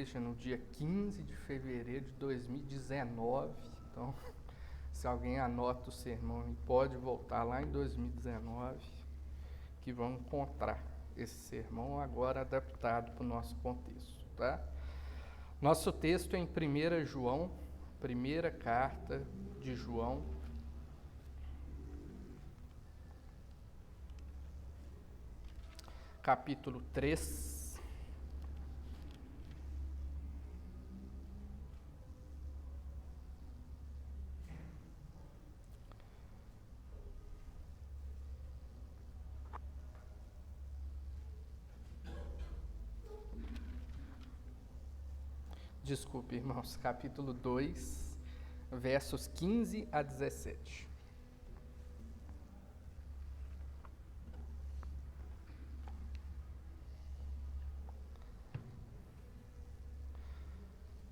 igreja no dia 15 de fevereiro de 2019. Então, se alguém anota o sermão e pode voltar lá em 2019, que vão encontrar esse sermão agora adaptado para o nosso contexto, tá? Nosso texto é em 1 João, primeira carta de João, capítulo 3. Desculpe, irmãos, capítulo 2, versos 15 a 17.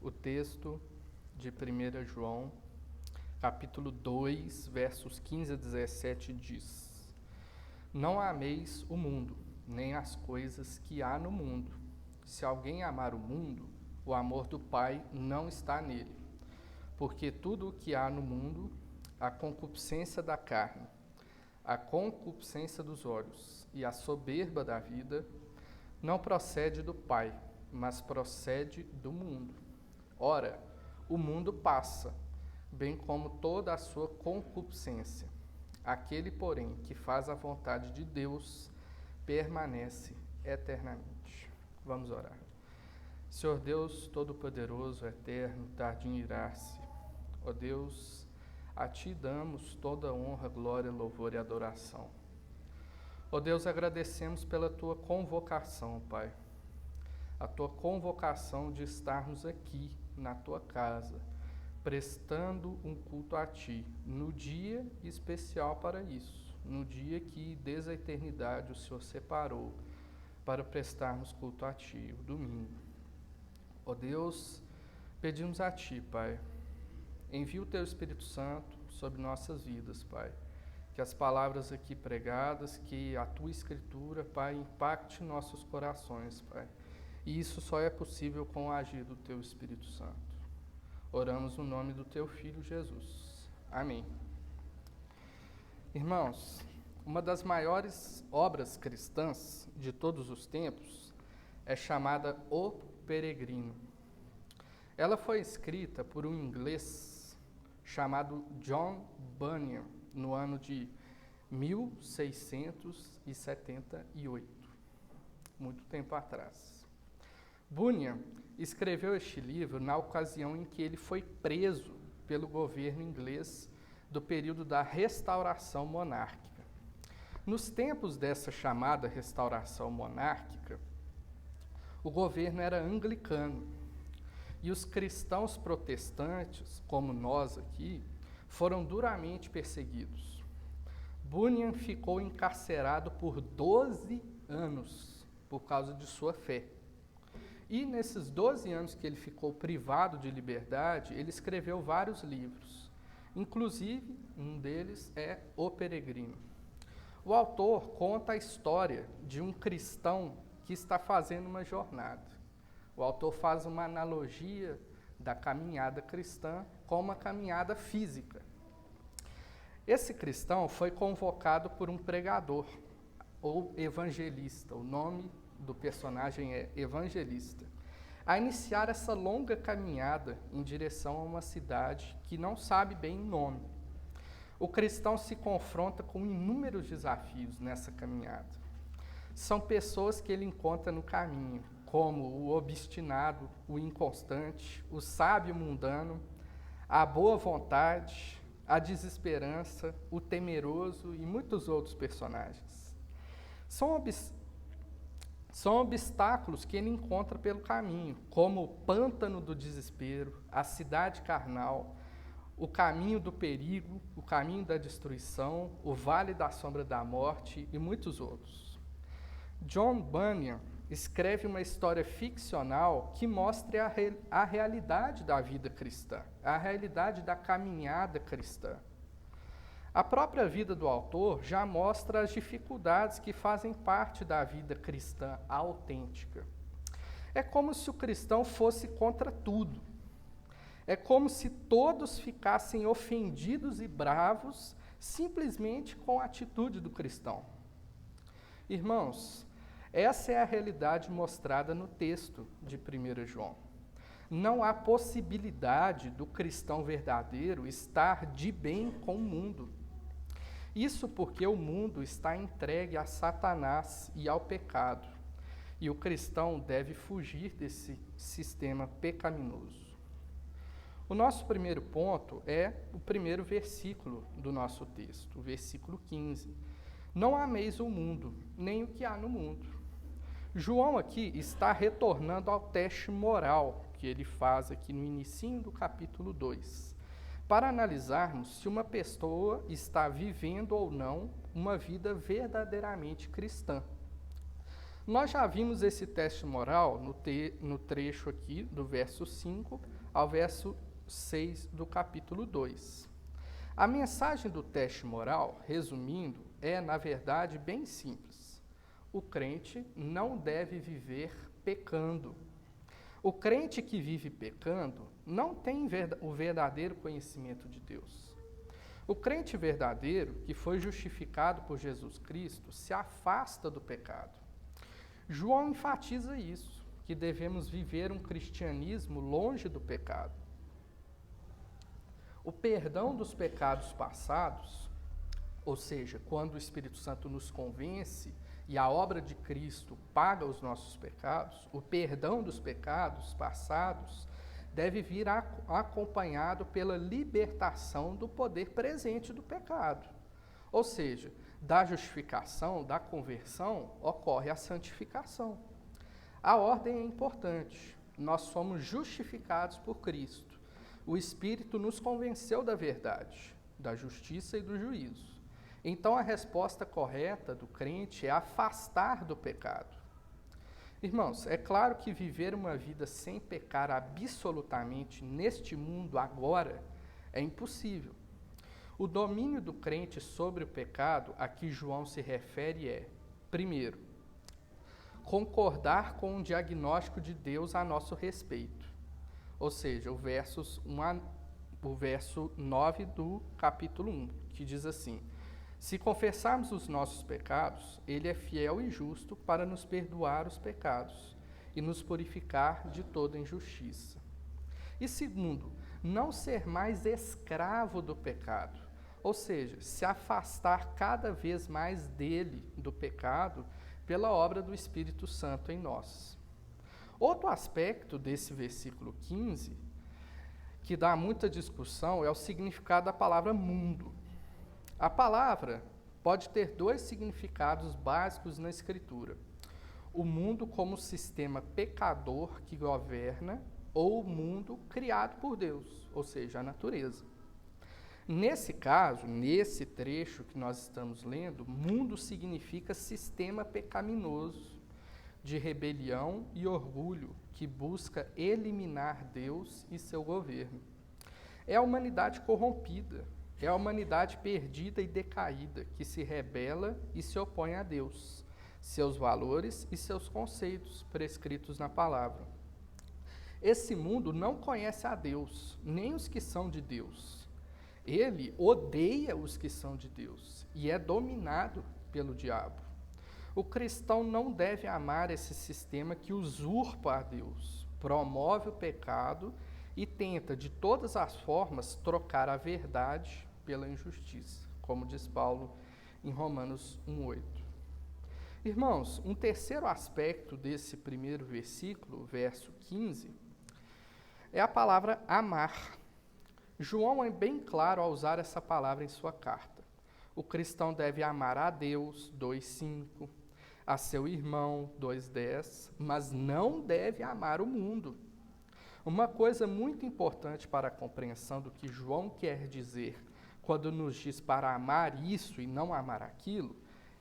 O texto de 1 João, capítulo 2, versos 15 a 17 diz: Não ameis o mundo, nem as coisas que há no mundo. Se alguém amar o mundo, o amor do Pai não está nele. Porque tudo o que há no mundo, a concupiscência da carne, a concupiscência dos olhos e a soberba da vida, não procede do Pai, mas procede do mundo. Ora, o mundo passa, bem como toda a sua concupiscência. Aquele, porém, que faz a vontade de Deus, permanece eternamente. Vamos orar. Senhor Deus Todo-Poderoso, Eterno, Tardim Irar-se, ó Deus, a Ti damos toda honra, glória, louvor e adoração. Ó Deus, agradecemos pela Tua convocação, Pai, a Tua convocação de estarmos aqui na Tua casa, prestando um culto a Ti, no dia especial para isso, no dia que desde a eternidade o Senhor separou para prestarmos culto a Ti, o domingo. Ó Deus, pedimos a Ti, Pai, envia o Teu Espírito Santo sobre nossas vidas, Pai, que as palavras aqui pregadas, que a Tua Escritura, Pai, impacte nossos corações, Pai, e isso só é possível com o agir do Teu Espírito Santo. Oramos no nome do Teu Filho Jesus. Amém. Irmãos, uma das maiores obras cristãs de todos os tempos é chamada O Peregrino. Ela foi escrita por um inglês chamado John Bunyan no ano de 1678, muito tempo atrás. Bunyan escreveu este livro na ocasião em que ele foi preso pelo governo inglês do período da restauração monárquica. Nos tempos dessa chamada restauração monárquica, o governo era anglicano e os cristãos protestantes, como nós aqui, foram duramente perseguidos. Bunyan ficou encarcerado por 12 anos por causa de sua fé. E nesses 12 anos que ele ficou privado de liberdade, ele escreveu vários livros. Inclusive, um deles é O Peregrino. O autor conta a história de um cristão que está fazendo uma jornada. O autor faz uma analogia da caminhada cristã com uma caminhada física. Esse cristão foi convocado por um pregador, ou evangelista, o nome do personagem é Evangelista, a iniciar essa longa caminhada em direção a uma cidade que não sabe bem o nome. O cristão se confronta com inúmeros desafios nessa caminhada. São pessoas que ele encontra no caminho, como o obstinado, o inconstante, o sábio mundano, a boa vontade, a desesperança, o temeroso e muitos outros personagens. São obstáculos que ele encontra pelo caminho, como o pântano do desespero, a cidade carnal, o caminho do perigo, o caminho da destruição, o vale da sombra da morte e muitos outros. John Bunyan escreve uma história ficcional que mostra a realidade da vida cristã, a realidade da caminhada cristã. A própria vida do autor já mostra as dificuldades que fazem parte da vida cristã autêntica. É como se o cristão fosse contra tudo. É como se todos ficassem ofendidos e bravos simplesmente com a atitude do cristão. Irmãos, essa é a realidade mostrada no texto de 1 João. Não há possibilidade do cristão verdadeiro estar de bem com o mundo. Isso porque o mundo está entregue a Satanás e ao pecado. E o cristão deve fugir desse sistema pecaminoso. O nosso primeiro ponto é o primeiro versículo do nosso texto, o versículo 15. Não ameis o mundo, nem o que há no mundo. João aqui está retornando ao teste moral que ele faz aqui no inicinho do capítulo 2, para analisarmos se uma pessoa está vivendo ou não uma vida verdadeiramente cristã. Nós já vimos esse teste moral no trecho aqui do verso 5 ao verso 6 do capítulo 2. A mensagem do teste moral, resumindo, é, na verdade, bem simples. O crente não deve viver pecando. O crente que vive pecando não tem o verdadeiro conhecimento de Deus. O crente verdadeiro, que foi justificado por Jesus Cristo, se afasta do pecado. João enfatiza isso, que devemos viver um cristianismo longe do pecado. O perdão dos pecados passados, ou seja, quando o Espírito Santo nos convence e a obra de Cristo paga os nossos pecados, o perdão dos pecados passados deve vir acompanhado pela libertação do poder presente do pecado. Ou seja, da justificação, da conversão, ocorre a santificação. A ordem é importante. Nós somos justificados por Cristo. O Espírito nos convenceu da verdade, da justiça e do juízo. Então, a resposta correta do crente é afastar do pecado. Irmãos, é claro que viver uma vida sem pecar absolutamente neste mundo agora é impossível. O domínio do crente sobre o pecado a que João se refere é, primeiro, concordar com o diagnóstico de Deus a nosso respeito. Ou seja, o verso 9 do capítulo 1, que diz assim: se confessarmos os nossos pecados, Ele é fiel e justo para nos perdoar os pecados e nos purificar de toda injustiça. E segundo, não ser mais escravo do pecado, ou seja, se afastar cada vez mais dele, do pecado, pela obra do Espírito Santo em nós. Outro aspecto desse versículo 15, que dá muita discussão, é o significado da palavra mundo. A palavra pode ter dois significados básicos na Escritura: o mundo como sistema pecador que governa, ou o mundo criado por Deus, ou seja, a natureza. Nesse caso, nesse trecho que nós estamos lendo, mundo significa sistema pecaminoso, de rebelião e orgulho, que busca eliminar Deus e seu governo. É a humanidade corrompida, é a humanidade perdida e decaída, que se rebela e se opõe a Deus, seus valores e seus conceitos prescritos na palavra. Esse mundo não conhece a Deus, nem os que são de Deus. Ele odeia os que são de Deus e é dominado pelo diabo. O cristão não deve amar esse sistema que usurpa a Deus, promove o pecado e tenta, de todas as formas, trocar a verdade pela injustiça, como diz Paulo em Romanos 1:8. Irmãos, um terceiro aspecto desse primeiro versículo, verso 15, é a palavra amar. João é bem claro ao usar essa palavra em sua carta. O cristão deve amar a Deus, 2:5, a seu irmão, 2:10, mas não deve amar o mundo. Uma coisa muito importante para a compreensão do que João quer dizer quando nos diz para amar isso e não amar aquilo,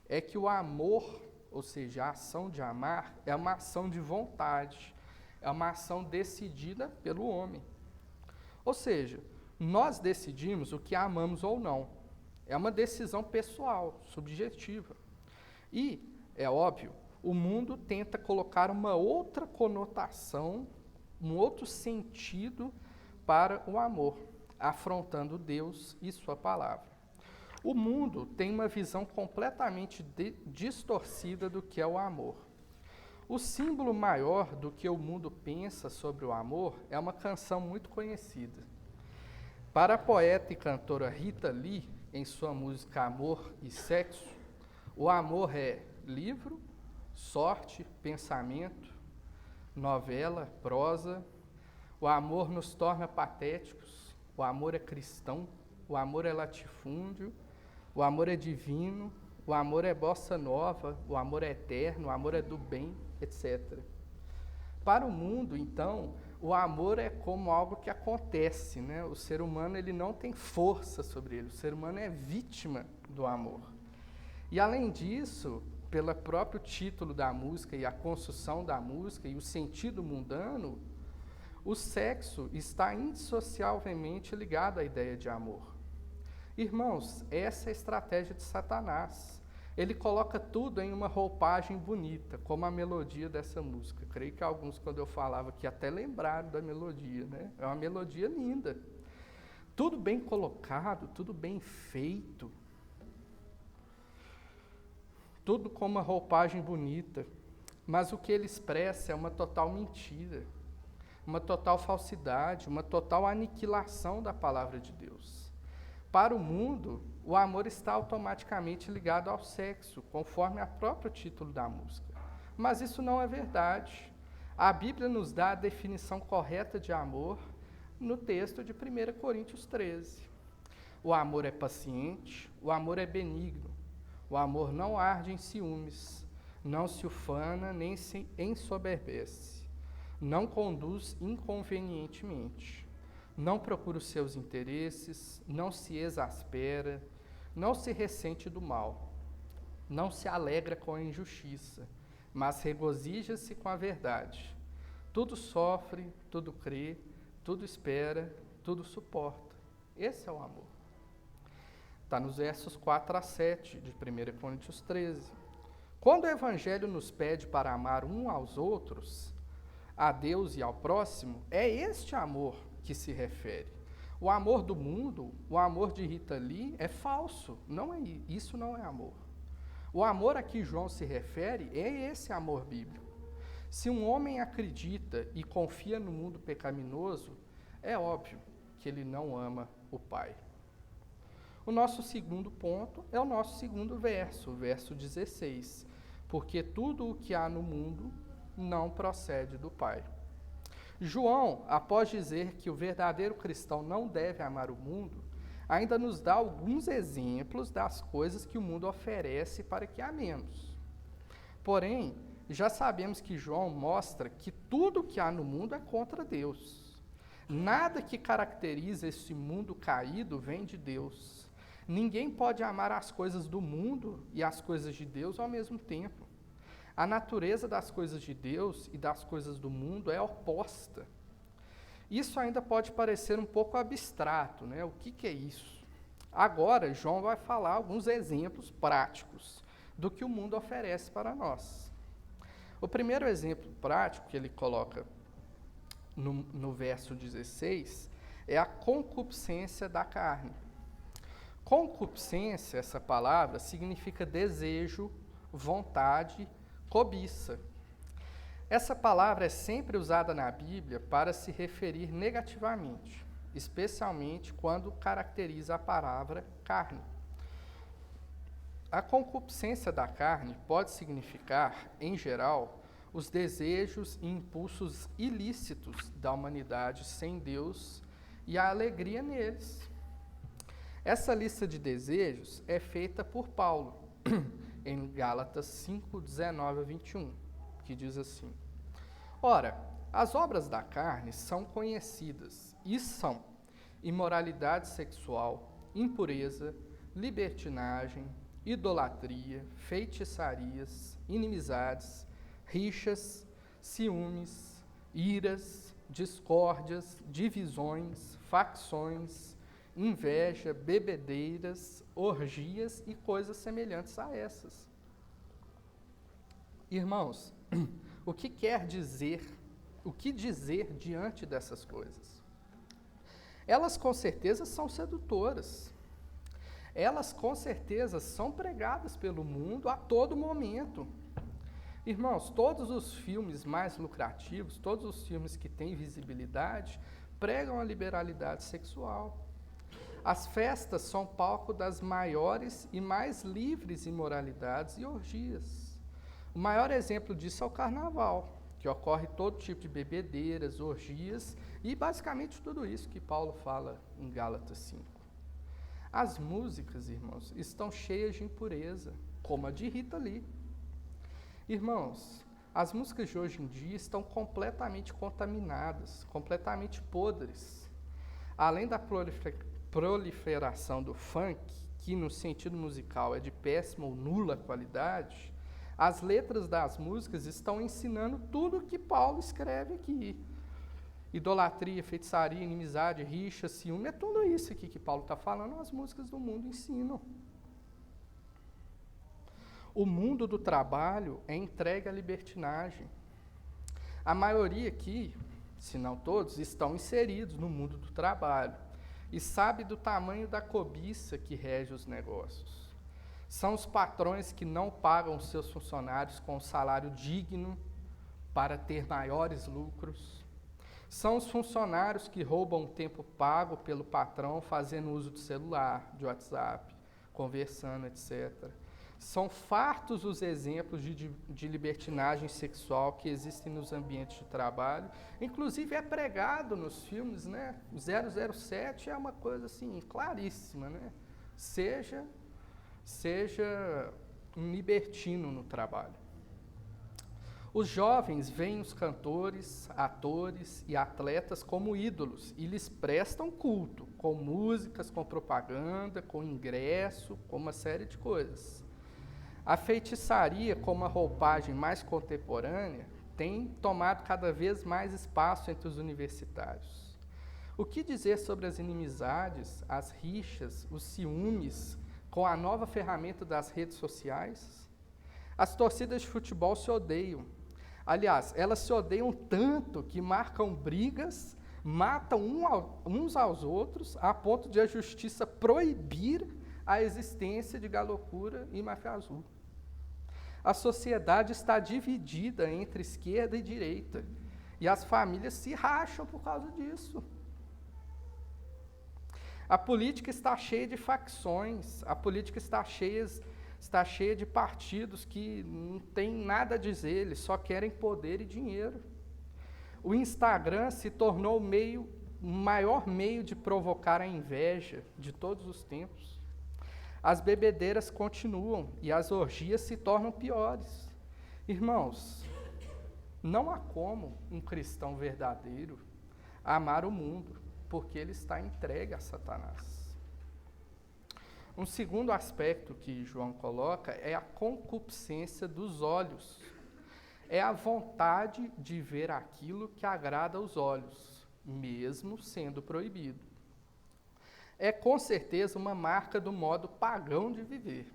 é que o amor, ou seja, a ação de amar, é uma ação de vontade, é uma ação decidida pelo homem. Ou seja, nós decidimos o que amamos ou não. É uma decisão pessoal, subjetiva. E, é óbvio, o mundo tenta colocar uma outra conotação, um outro sentido para o amor, afrontando Deus e sua palavra. O mundo tem uma visão completamente distorcida do que é o amor. O símbolo maior do que o mundo pensa sobre o amor é uma canção muito conhecida. Para a poeta e cantora Rita Lee, em sua música Amor e Sexo, o amor é livro, sorte, pensamento, novela, prosa. O amor nos torna patéticos, o amor é cristão, o amor é latifúndio, o amor é divino, o amor é bossa nova, o amor é eterno, o amor é do bem, etc. Para o mundo, então, o amor é como algo que acontece, né? O ser humano ele não tem força sobre ele, o ser humano é vítima do amor. E além disso, pelo próprio título da música e a construção da música e o sentido mundano, o sexo está indissociavelmente ligado à ideia de amor. Irmãos, essa é a estratégia de Satanás. Ele coloca tudo em uma roupagem bonita, como a melodia dessa música. Creio que alguns, quando eu falava aqui, até lembraram da melodia, né? É uma melodia linda. Tudo bem colocado, tudo bem feito. Tudo com uma roupagem bonita. Mas o que ele expressa é uma total mentira, uma total falsidade, uma total aniquilação da palavra de Deus. Para o mundo, o amor está automaticamente ligado ao sexo, conforme o próprio título da música. Mas isso não é verdade. A Bíblia nos dá a definição correta de amor no texto de 1 Coríntios 13. O amor é paciente, o amor é benigno, o amor não arde em ciúmes, não se ufana nem se ensoberbece, não conduz inconvenientemente, não procura os seus interesses, não se exaspera, não se ressente do mal, não se alegra com a injustiça, mas regozija-se com a verdade. Tudo sofre, tudo crê, tudo espera, tudo suporta. Esse é o amor. Está nos versos 4 a 7 de 1 Coríntios 13. Quando o Evangelho nos pede para amar uns aos outros, a Deus e ao próximo, é este amor que se refere. O amor do mundo, o amor de Rita Lee é falso, isso não é amor. O amor a que João se refere é esse amor bíblico. Se um homem acredita e confia no mundo pecaminoso, é óbvio que ele não ama o Pai. O nosso segundo ponto é o nosso segundo verso, o verso 16. Porque tudo o que há no mundo não procede do Pai. João, após dizer que o verdadeiro cristão não deve amar o mundo, ainda nos dá alguns exemplos das coisas que o mundo oferece para que amemos. Porém, já sabemos que João mostra que tudo que há no mundo é contra Deus. Nada que caracteriza esse mundo caído vem de Deus. Ninguém pode amar as coisas do mundo e as coisas de Deus ao mesmo tempo. A natureza das coisas de Deus e das coisas do mundo é oposta. Isso ainda pode parecer um pouco abstrato, né? O que é isso? Agora, João vai falar alguns exemplos práticos do que o mundo oferece para nós. O primeiro exemplo prático que ele coloca no verso 16 é a concupiscência da carne. Concupiscência, essa palavra, significa desejo, vontade, cobiça. Essa palavra é sempre usada na Bíblia para se referir negativamente, especialmente quando caracteriza a palavra carne. A concupiscência da carne pode significar, em geral, os desejos e impulsos ilícitos da humanidade sem Deus e a alegria neles. Essa lista de desejos é feita por Paulo em Gálatas 5, 19 a 21, que diz assim: Ora, as obras da carne são conhecidas e são imoralidade sexual, impureza, libertinagem, idolatria, feitiçarias, inimizades, rixas, ciúmes, iras, discórdias, divisões, facções, inveja, bebedeiras, orgias e coisas semelhantes a essas. Irmãos, o que quer dizer, o que dizer diante dessas coisas? Elas com certeza são sedutoras. Elas com certeza são pregadas pelo mundo a todo momento. Irmãos, todos os filmes mais lucrativos, todos os filmes que têm visibilidade, pregam a liberalidade sexual. As festas são palco das maiores e mais livres imoralidades e orgias. O maior exemplo disso é o carnaval, que ocorre todo tipo de bebedeiras, orgias e basicamente tudo isso que Paulo fala em Gálatas 5. As músicas, irmãos, estão cheias de impureza, como a de Rita Lee. Irmãos, as músicas de hoje em dia estão completamente contaminadas, completamente podres. Além da proliferação do funk, que no sentido musical é de péssima ou nula qualidade, as letras das músicas estão ensinando tudo o que Paulo escreve aqui. Idolatria, feitiçaria, inimizade, rixa, ciúme, é tudo isso aqui que Paulo está falando, as músicas do mundo ensinam. O mundo do trabalho é entregue à libertinagem. A maioria aqui, se não todos, estão inseridos no mundo do trabalho e sabe do tamanho da cobiça que rege os negócios. São os patrões que não pagam seus funcionários com um salário digno para ter maiores lucros. São os funcionários que roubam o tempo pago pelo patrão fazendo uso de celular, de WhatsApp, conversando, etc. São fartos os exemplos de libertinagem sexual que existem nos ambientes de trabalho. Inclusive é pregado nos filmes, né? 007 é uma coisa assim, claríssima, né? Seja um libertino no trabalho. Os jovens veem os cantores, atores e atletas como ídolos e lhes prestam culto, com músicas, com propaganda, com ingresso, com uma série de coisas. A feitiçaria, como a roupagem mais contemporânea, tem tomado cada vez mais espaço entre os universitários. O que dizer sobre as inimizades, as rixas, os ciúmes, com a nova ferramenta das redes sociais? As torcidas de futebol se odeiam. Aliás, elas se odeiam tanto que marcam brigas, matam uns aos outros, a ponto de a justiça proibir a existência de galocura e máfia azul. A sociedade está dividida entre esquerda e direita, e as famílias se racham por causa disso. A política está cheia de facções, a política está cheia de partidos que não têm nada a dizer, eles só querem poder e dinheiro. O Instagram se tornou o maior meio de provocar a inveja de todos os tempos. As bebedeiras continuam e as orgias se tornam piores. Irmãos, não há como um cristão verdadeiro amar o mundo, porque ele está entregue a Satanás. Um segundo aspecto que João coloca é a concupiscência dos olhos. É a vontade de ver aquilo que agrada aos olhos, mesmo sendo proibido. É com certeza uma marca do modo pagão de viver.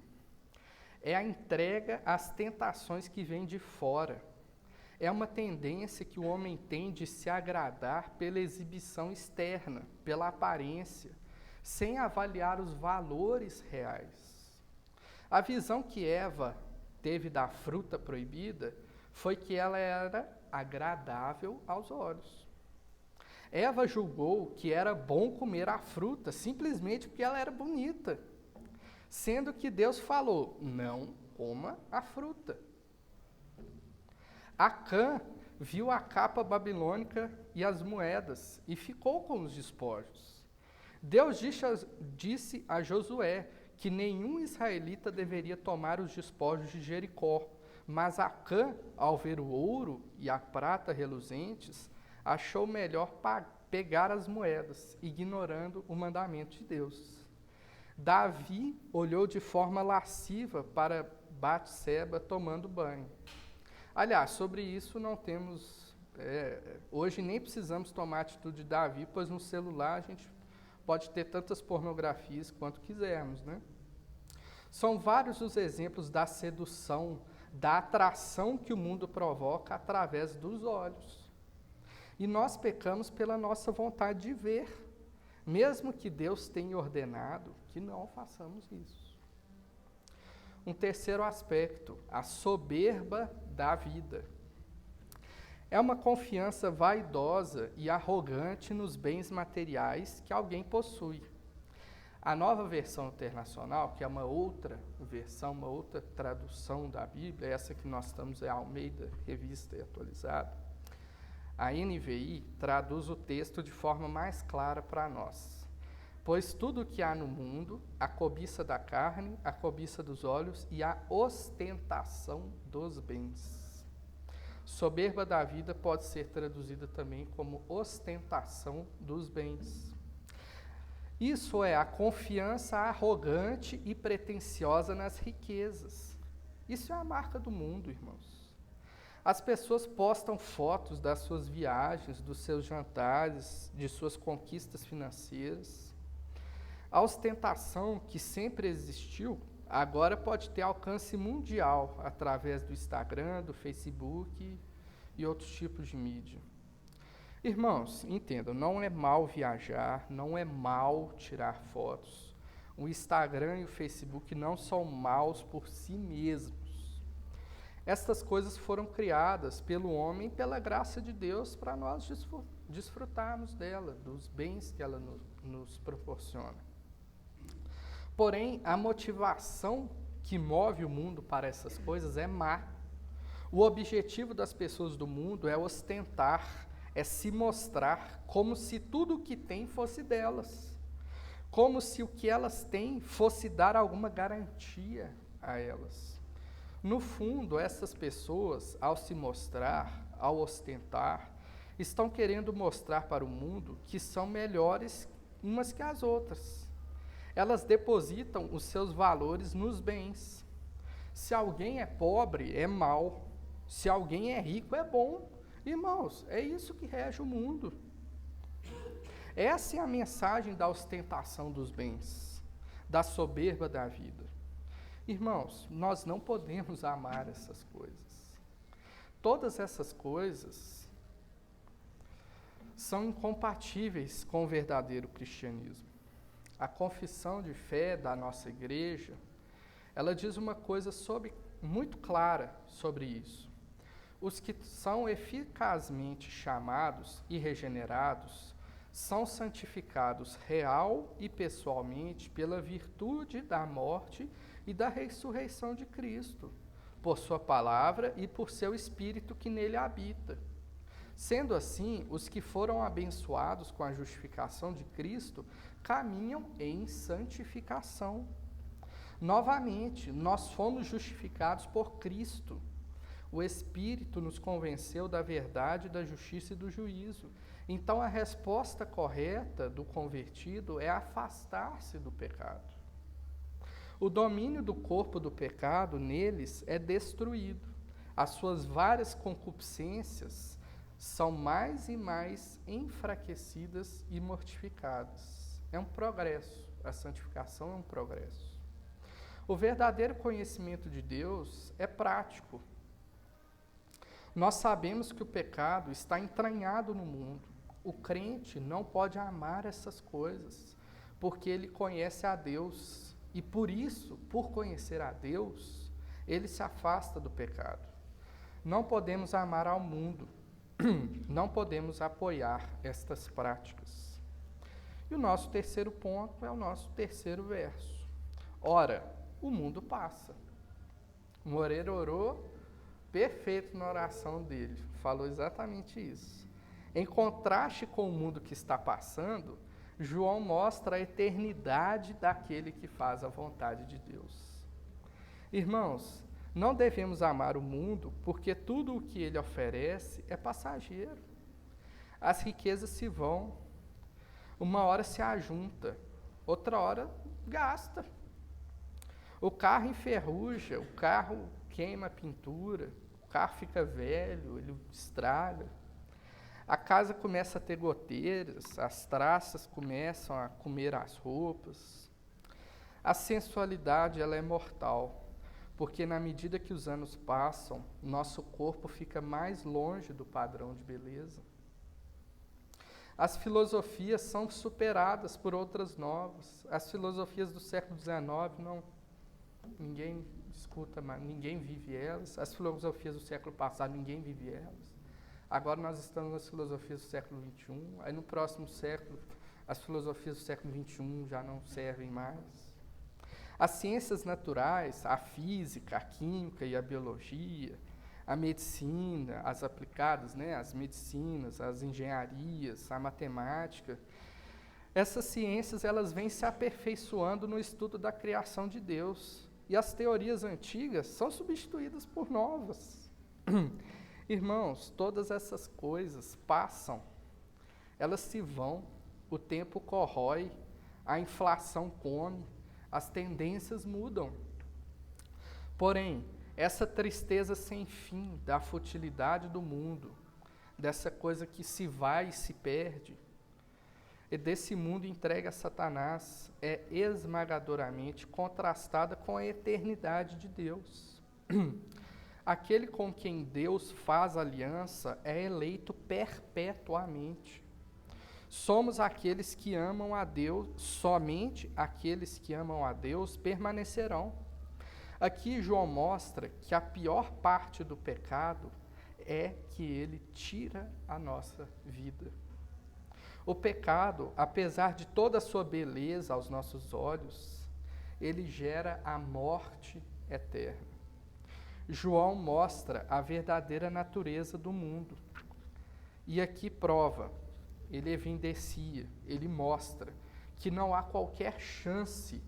É a entrega às tentações que vêm de fora. É uma tendência que o homem tem de se agradar pela exibição externa, pela aparência, sem avaliar os valores reais. A visão que Eva teve da fruta proibida foi que ela era agradável aos olhos. Eva julgou que era bom comer a fruta simplesmente porque ela era bonita, sendo que Deus falou, não coma a fruta. Acã viu a capa babilônica e as moedas e ficou com os despojos. Deus disse a Josué que nenhum israelita deveria tomar os despojos de Jericó, mas Acã, ao ver o ouro e a prata reluzentes, achou melhor pegar as moedas, ignorando o mandamento de Deus. Davi olhou de forma lasciva para Batseba tomando banho. Aliás, sobre isso não temos... hoje nem precisamos tomar atitude de Davi, pois no celular a gente pode ter tantas pornografias quanto quisermos, né? São vários os exemplos da sedução, da atração que o mundo provoca através dos olhos. E nós pecamos pela nossa vontade de ver, mesmo que Deus tenha ordenado que não façamos isso. Um terceiro aspecto, a soberba da vida. É uma confiança vaidosa e arrogante nos bens materiais que alguém possui. A Nova Versão Internacional, que é uma outra versão, uma outra tradução da Bíblia, essa que nós estamos é a Almeida, Revista e Atualizada, a NVI traduz o texto de forma mais clara para nós. Pois tudo o que há no mundo, a cobiça da carne, a cobiça dos olhos e a ostentação dos bens. Soberba da vida pode ser traduzida também como ostentação dos bens. Isso é a confiança arrogante e pretensiosa nas riquezas. Isso é a marca do mundo, irmãos. As pessoas postam fotos das suas viagens, dos seus jantares, de suas conquistas financeiras. A ostentação, que sempre existiu, agora pode ter alcance mundial através do Instagram, do Facebook e outros tipos de mídia. Irmãos, entendam, não é mal viajar, não é mal tirar fotos. O Instagram e o Facebook não são maus por si mesmos. Estas coisas foram criadas pelo homem e pela graça de Deus para nós desfrutarmos dela, dos bens que ela nos proporciona. Porém, a motivação que move o mundo para essas coisas é má. O objetivo das pessoas do mundo é ostentar, é se mostrar como se tudo o que tem fosse delas, como se o que elas têm fosse dar alguma garantia a elas. No fundo, essas pessoas, ao se mostrar, ao ostentar, estão querendo mostrar para o mundo que são melhores umas que as outras. Elas depositam os seus valores nos bens. Se alguém é pobre, é mau. Se alguém é rico, é bom. Irmãos, é isso que rege o mundo. Essa é a mensagem da ostentação dos bens, da soberba da vida. Irmãos, nós não podemos amar essas coisas. Todas essas coisas são incompatíveis com o verdadeiro cristianismo. A confissão de fé da nossa igreja, ela diz uma coisa muito clara sobre isso. Os que são eficazmente chamados e regenerados são santificados real e pessoalmente pela virtude da morte e da ressurreição de Cristo, por sua palavra e por seu Espírito que nele habita. Sendo assim, os que foram abençoados com a justificação de Cristo caminham em santificação. Novamente, nós fomos justificados por Cristo. O Espírito nos convenceu da verdade, da justiça e do juízo. Então, a resposta correta do convertido é afastar-se do pecado. O domínio do corpo do pecado neles é destruído. As suas várias concupiscências são mais e mais enfraquecidas e mortificadas. É um progresso. A santificação é um progresso. O verdadeiro conhecimento de Deus é prático. Nós sabemos que o pecado está entranhado no mundo. O crente não pode amar essas coisas, porque ele conhece a Deus. E por isso, por conhecer a Deus, ele se afasta do pecado. Não podemos amar ao mundo, não podemos apoiar estas práticas. E o nosso terceiro ponto é o nosso terceiro verso. Ora, o mundo passa. Moreira orou perfeito na oração dele, falou exatamente isso. Em contraste com o mundo que está passando, João mostra a eternidade daquele que faz a vontade de Deus. Irmãos, não devemos amar o mundo porque tudo o que ele oferece é passageiro. As riquezas se vão, uma hora se ajunta, outra hora gasta. O carro enferruja, o carro queima a pintura, o carro fica velho, ele estraga. A casa começa a ter goteiras, as traças começam a comer as roupas. A sensualidade, ela é mortal. porque na medida que os anos passam, nosso corpo fica mais longe do padrão de beleza. As filosofias são superadas por outras novas. As filosofias do século XIX, ninguém escuta mais, ninguém vive elas. As filosofias do século passado, ninguém vive elas. Agora nós estamos nas filosofias do século XXI. Aí no próximo século, as filosofias do século XXI já não servem mais. As ciências naturais, a física, a química e a biologia, a medicina, as aplicadas, as medicinas, as engenharias, a matemática, essas ciências elas vêm se aperfeiçoando no estudo da criação de Deus. E as teorias antigas são substituídas por novas. Irmãos, todas essas coisas passam, elas se vão, o tempo corrói, a inflação come, as tendências mudam. Porém, essa tristeza sem fim da futilidade do mundo, dessa coisa que se vai e se perde, e desse mundo entregue a Satanás, é esmagadoramente contrastada com a eternidade de Deus. Aquele com quem Deus faz aliança é eleito perpetuamente. Somos aqueles que amam a Deus, somente aqueles que amam a Deus permanecerão. Aqui João mostra que a pior parte do pecado é que ele tira a nossa vida. O pecado, apesar de toda a sua beleza aos nossos olhos, ele gera a morte eterna. João mostra a verdadeira natureza do mundo. E aqui prova, ele evidencia, ele mostra que não há qualquer chance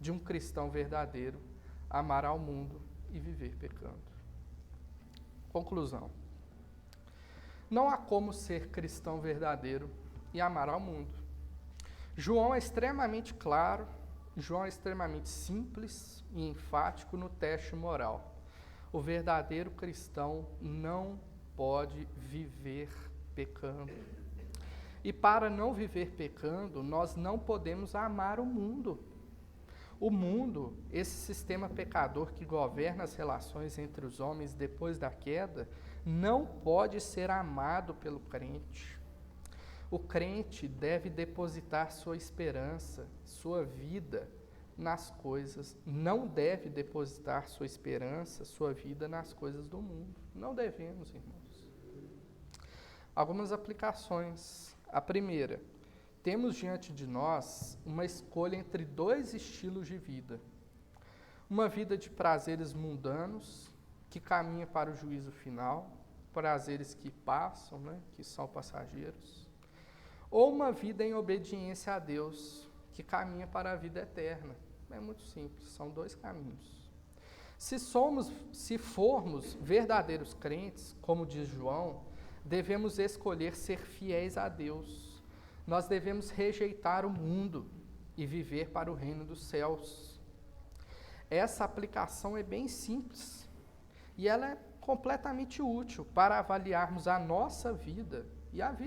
de um cristão verdadeiro amar ao mundo e viver pecando. Conclusão. Não há como ser cristão verdadeiro e amar ao mundo. João é extremamente claro, João é extremamente simples e enfático no teste moral. O verdadeiro cristão não pode viver pecando. E para não viver pecando, nós não podemos amar o mundo. O mundo, esse sistema pecador que governa as relações entre os homens depois da queda, não pode ser amado pelo crente. O crente deve depositar sua esperança, sua vida nas coisas, não deve depositar sua esperança, sua vida nas coisas do mundo. Não devemos, irmãos. Algumas aplicações. A primeira, temos diante de nós uma escolha entre dois estilos de vida. Uma vida de prazeres mundanos, que caminha para o juízo final, prazeres que passam, que são passageiros. Ou uma vida em obediência a Deus, que caminha para a vida eterna. É muito simples, são dois caminhos. Se formos verdadeiros crentes, como diz João, devemos escolher ser fiéis a Deus. Nós devemos rejeitar o mundo e viver para o reino dos céus. Essa aplicação é bem simples e ela é completamente útil para avaliarmos a nossa vida e a vida